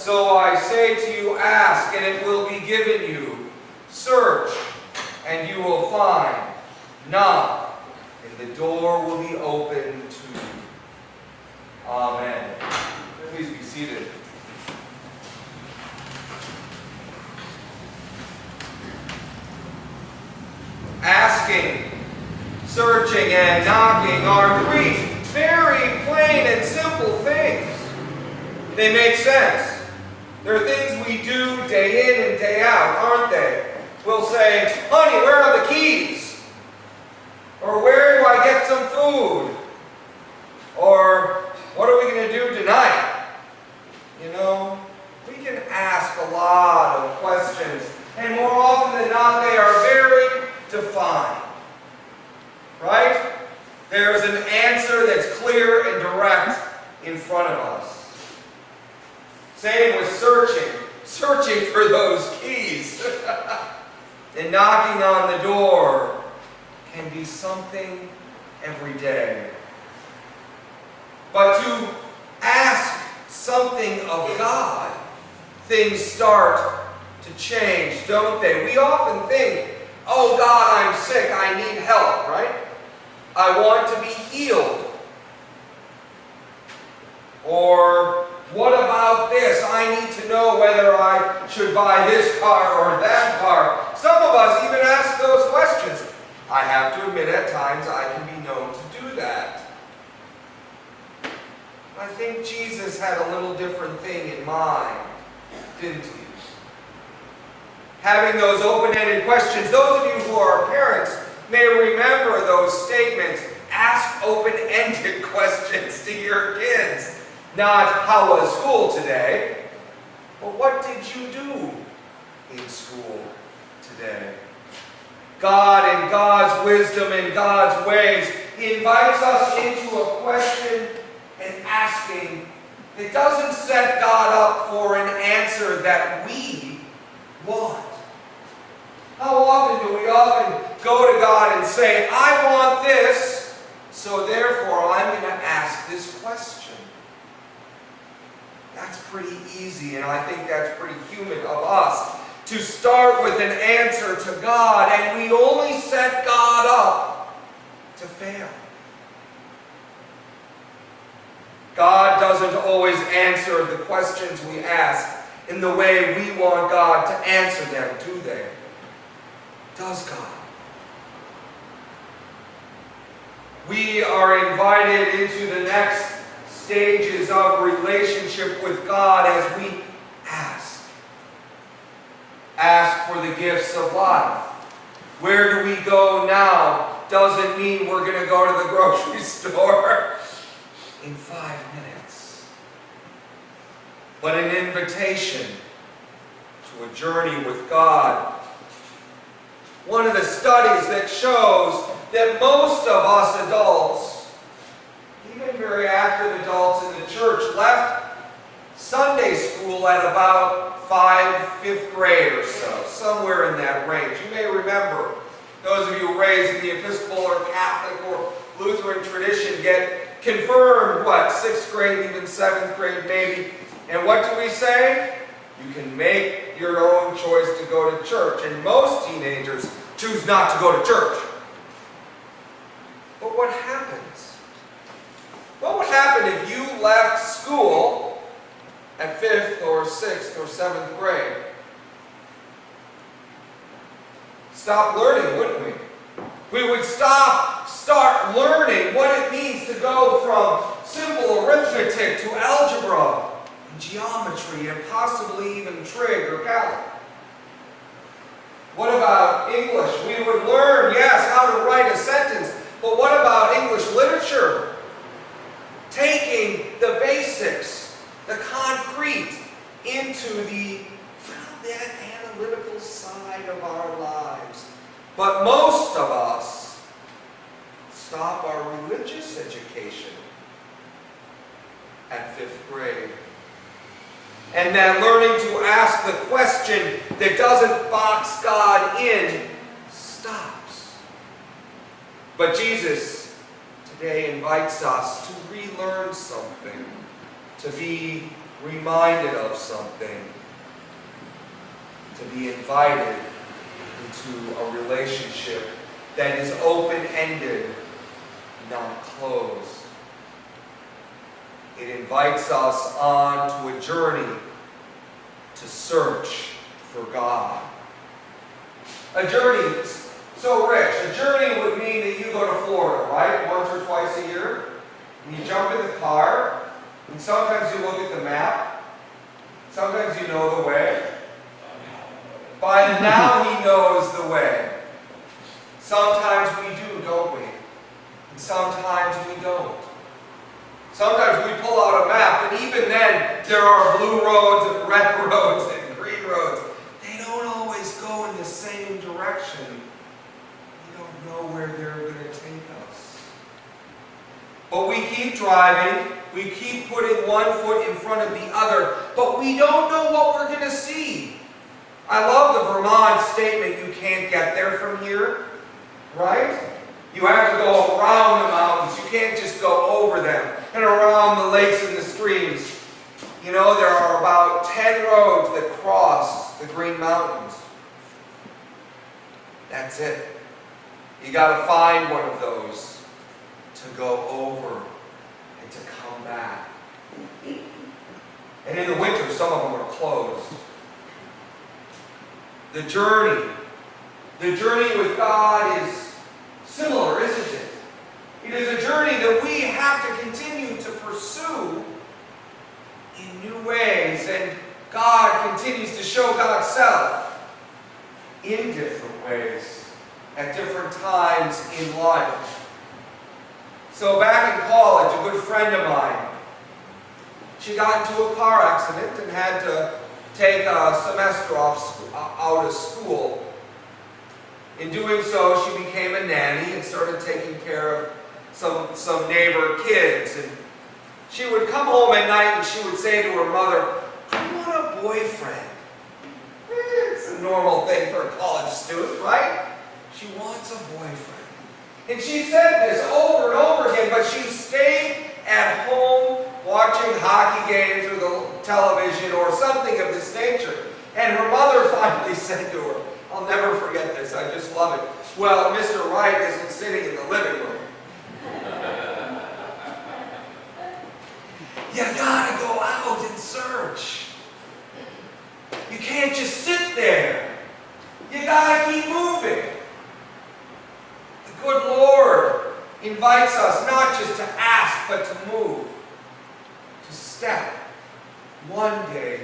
So I say to you, ask, and it will be given you. Search, and you will find. Knock, and the door will be opened to you. Amen. Please be seated. Asking, searching, and knocking are three very plain and simple things. They make sense. They're things we do day in and day out, aren't they? We'll say, honey, where are the keys? Or where do I get some food? Or what are we going to do tonight? You know, we can ask a lot of questions, and more often than not, they are very defined. Right? There's an answer that's clear and direct in front of us. Same with searching for those keys. And knocking on the door can be something every day. But to ask something of God, things start to change, don't they? We often think, oh God, I'm sick, I need help, right? I want to be healed. Or, what about this? I need to know whether I should buy this car or that car. Some of us even ask those questions. I have to admit, at times I can be known to do that. I think Jesus had a little different thing in mind, didn't he? Having those open-ended questions, those of you who are parents may remember those statements. Ask open-ended questions to your kids. Not, how was school today? But what did you do in school today? God, in God's wisdom and God's ways, He invites us into a question and asking that doesn't set God up for an answer that we want. How often do we go to God and say, I want this, so therefore I'm going to ask this question? That's pretty easy, and I think that's pretty human of us, to start with an answer to God, and we only set God up to fail. God doesn't always answer the questions we ask in the way we want God to answer them, do they? Does God? We are invited into the next stages of relationship with God as we ask. Ask for the gifts of life. Where do we go now doesn't mean we're going to go to the grocery store in 5 minutes. But an invitation to a journey with God. One of the studies that shows that most of us adults, even very active adults in the church, left Sunday school at about 5th grade or so, somewhere in that range. You may remember, those of you raised in the Episcopal or Catholic or Lutheran tradition get confirmed, 6th grade, even 7th grade maybe. And what do we say? You can make your own choice to go to church. And most teenagers choose not to go to church. But what happens? What would happen if you left school at 5th or 6th or 7th grade? Stop learning, wouldn't we? We would start learning what it means to go from simple arithmetic to algebra and geometry and possibly even trig or calc. What about English? We would learn, yes, how to write a sentence, but what about English literature? Taking the basics, the concrete, into that analytical side of our lives. But most of us stop our religious education at 5th grade. And that learning to ask the question that doesn't box God in stops. But Jesus today invites us to relearn something, to be reminded of something, to be invited into a relationship that is open-ended, not closed. It invites us on to a journey to search for God. A journey so rich. A journey would mean that you go to Florida, right? Once or twice a year. And you jump in the car, and sometimes you look at the map. Sometimes you know the way. By now he knows the way. Sometimes we do, don't we? And sometimes we don't. Sometimes we pull out a map, and even then, there are blue roads and red roads and green roads. They don't always go in the same direction. We don't know where they're going to take us. But we keep driving. We keep putting one foot in front of the other. But we don't know what we're going to see. I love the Vermont statement, you can't get there from here. Right? You have to go around the mountains. You can't just go over them and around the lakes and the streams. You know, there are about 10 roads that cross the Green Mountains. That's it. You got to find one of those to go over and to come back. And in the winter, some of them are closed. The journey with God is similar, isn't it? It is a journey that we have to continue to pursue in new ways, and God continues to show God's self in different ways at different times in life. So back in college, a good friend of mine, she got into a car accident and had to take a semester out of school. In doing so, she became a nanny and started taking care of some neighbor kids. And she would come home at night and she would say to her mother, "I want a boyfriend." It's a normal thing for a college student, right? She wants a boyfriend. And she said this over and over again, but she stayed at home watching hockey games or the television or something of this nature. And her mother finally said to her, I'll never forget this, I just love it, "Well, Mr. Wright isn't sitting in the living room." You gotta go out and search. You can't just sit there. You gotta keep moving. The good Lord invites us not just to ask, but to move. To step one day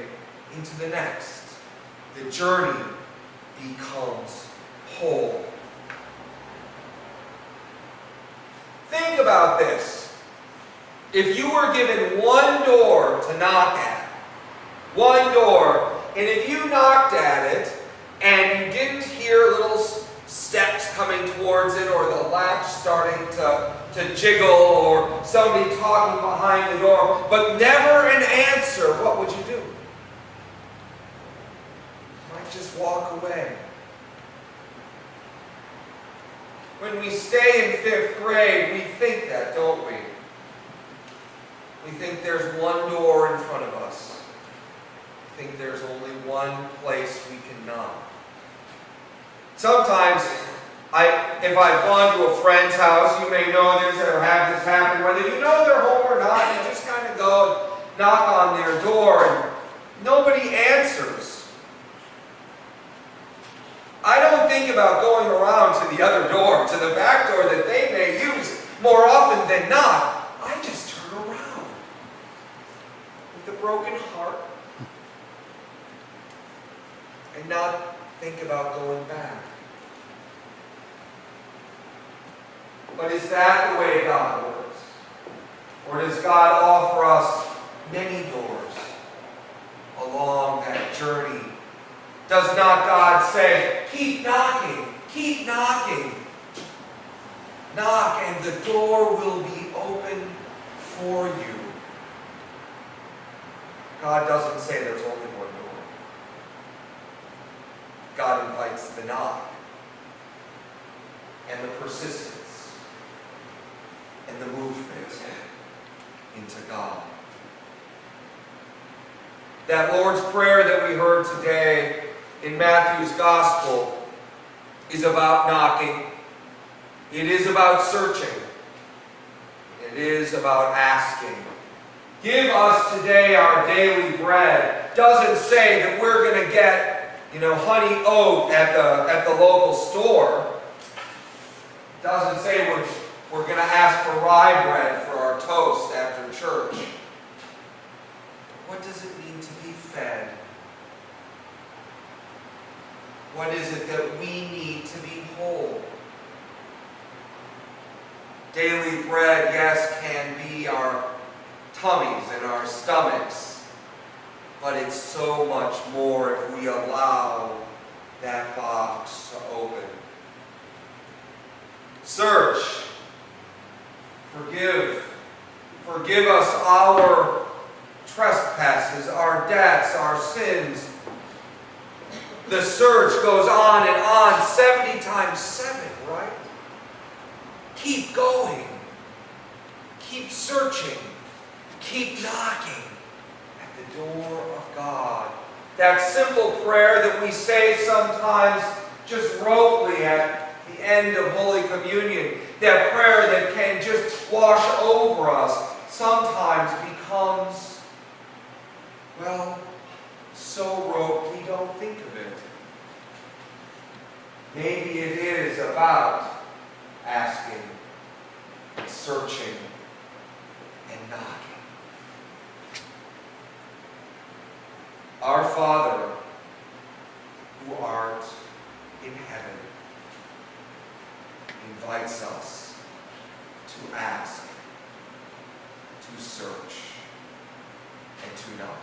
into the next. The journey becomes whole. Think about this. If you were given one door to knock at, one door, and if you knocked at it and you didn't hear little steps coming towards it or the latch starting to jiggle or somebody talking behind the door, but never an answer, what would you do? Just walk away. When we stay in 5th grade, we think that, don't we? We think there's one door in front of us. We think there's only one place we can knock. Sometimes, if I've gone to a friend's house, you may know this or have this happen, whether you know they're home or not, you just kind of go knock on their door and nobody answers. I don't think about going around to the other door, to the back door that they may use more often than not. I just turn around with a broken heart and not think about going back. But is that the way God works? Or does God offer us many doors along that journey? Does not God say, keep knocking, knock, and the door will be open for you? God doesn't say there's only one door. God invites the knock, and the persistence, and the movement into God. That Lord's Prayer that we heard today in Matthew's Gospel is about knocking. It is about searching. It is about asking. Give us today our daily bread. Doesn't say that we're going to get, honey oat at the local store. Doesn't say we're going to ask for rye bread for our toast after church. What does it mean to be fed? What is it that we need to be whole? Daily bread, yes, can be our tummies and our stomachs, but it's so much more if we allow that box to open. Search. Forgive. Forgive us our trespasses, our debts, our sins. The search goes on and on, 70 times 7, right? Keep going. Keep searching. Keep knocking at the door of God. That simple prayer that we say sometimes just ropely at the end of Holy Communion, that prayer that can just wash over us, sometimes becomes, so rote we don't think of it. Maybe it is about asking, searching, and knocking. Our Father, who art in heaven, invites us to ask, to search, and to knock.